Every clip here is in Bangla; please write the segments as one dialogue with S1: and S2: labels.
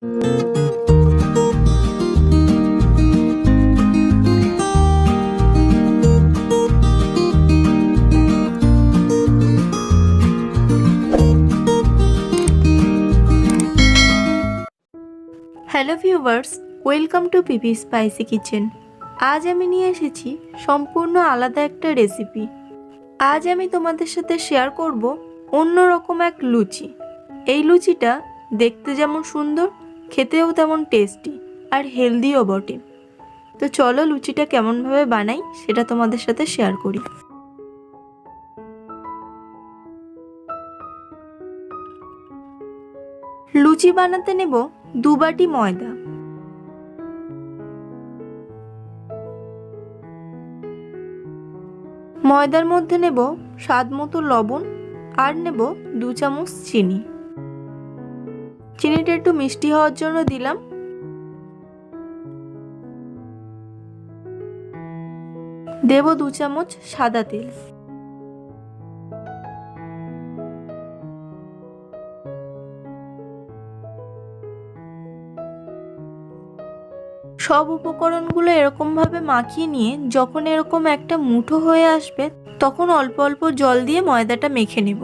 S1: Hello viewers, welcome to PP spicy kitchen. আজ আমি নিয়ে এসেছি সম্পূর্ণ আলাদা একটা রেসিপি। আজ আমি তোমাদের সাথে শেয়ার করব অন্যরকম এক লুচি। এই লুচিটা দেখতে যেমন সুন্দর, খেতেও তেমন টেস্টি আর হেলদিও বটে। তো চলো লুচিটা কেমনভাবে বানাই সেটা তোমাদের সাথে শেয়ার করি। লুচি বানাতে নেব 2 বাটি ময়দা, ময়দার মধ্যে নেব স্বাদ মতো লবণ আর নেব 2 চামচ চিনি। চিনিটা একটু মিষ্টি হওয়ার জন্য দিলাম। দেব 2 চামচ সাদা তেল। সব উপকরণগুলো এরকমভাবে মাখিয়ে নিয়ে যখন এরকম একটা মুঠো হয়ে আসবে তখন অল্প অল্প জল দিয়ে ময়দাটা মেখে নেব।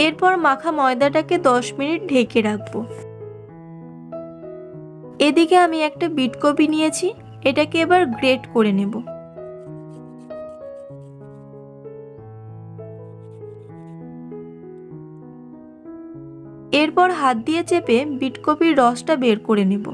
S1: এরপর মাখা ময়দাটাকে 10 মিনিট ঢেকে রাখবো। এদিকে আমি একটা বিটকপি নিয়েছি, এটাকে এবার গ্রেট করে নেব। এরপর হাত দিয়ে চেপে বিটকপির রসটা বের করে নেব।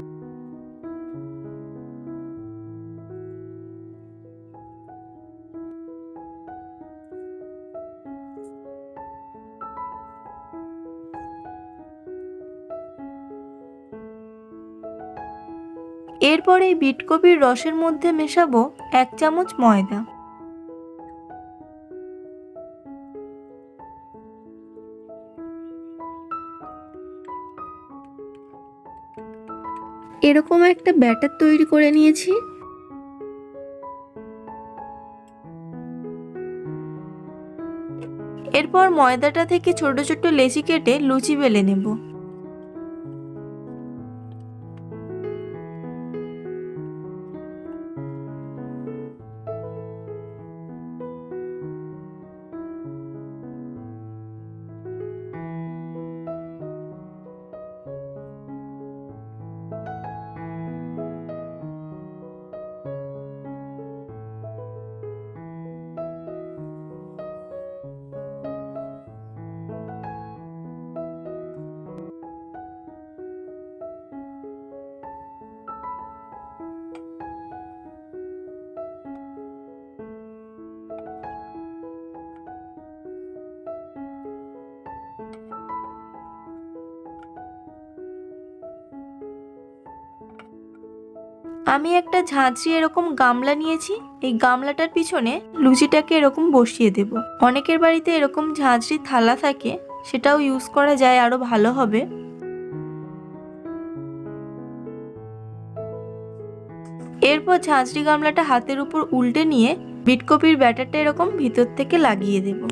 S1: এরপর এই বিটকপির রসের মধ্যে মেশাবো 1 চামচ ময়দা। এরকম একটা ব্যাটার তৈরি করে নিয়েছি। এরপর ময়দাটা থেকে ছোট ছোট লেচি কেটে লুচি বেলে নেব। আমি একটা ঝাঁঝরি এরকম গামলা নিয়েছি, এই গামলাটার পিছনে লুচিটাকে এরকম বসিয়ে দেব। অনেকের বাড়িতে এরকম ঝাঁঝরি থালা থাকে, সেটাও ইউজ করা যায়, আরো ভালো হবে। এরপর ঝাঁঝরি গামলাটা হাতের উপর উল্টে নিয়ে বিটকপির ব্যাটারটা এরকম ভিতর থেকে লাগিয়ে দেব।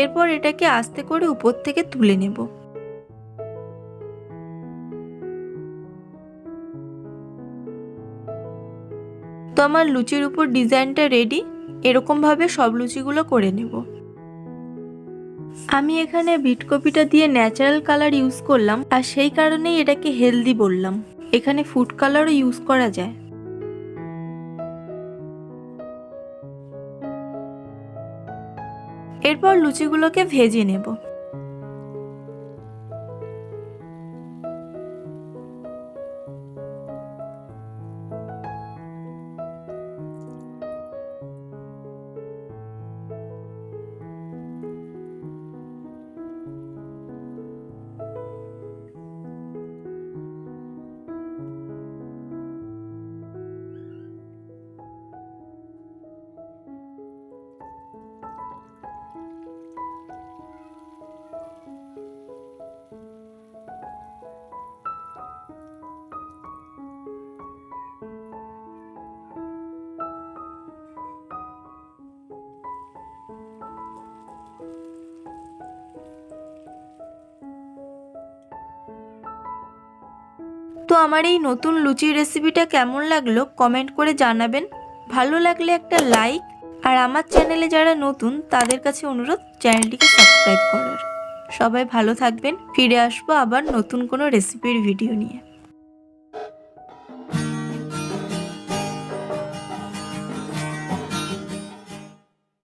S1: এরপর এটাকে আস্তে করে উপর থেকে তুলে নেব। তো আমার লুচির উপর ডিজাইনটা রেডি। এরকম ভাবে সব লুচিগুলো করে নেব। আমি এখানে বিটকপিটা দিয়ে ন্যাচারাল কালার ইউজ করলাম, আর সেই কারণেই এটাকে হেলদি বললাম। এখানে ফুড কালারও ইউজ করা যায়। এরপর লুচিগুলোকে ভেজে নেব। তো আমার এই নতুন লুচির রেসিপিটা কেমন লাগলো কমেন্ট করে জানাবেন। ভালো লাগলে একটা লাইক, আর আমার চ্যানেলে যারা নতুন তাদের কাছে অনুরোধ চ্যানেলটিকে সাবস্ক্রাইব করার। সবাই ভালো থাকবেন, ফিরে আসবো আবার নতুন কোনো রেসিপির ভিডিও নিয়ে।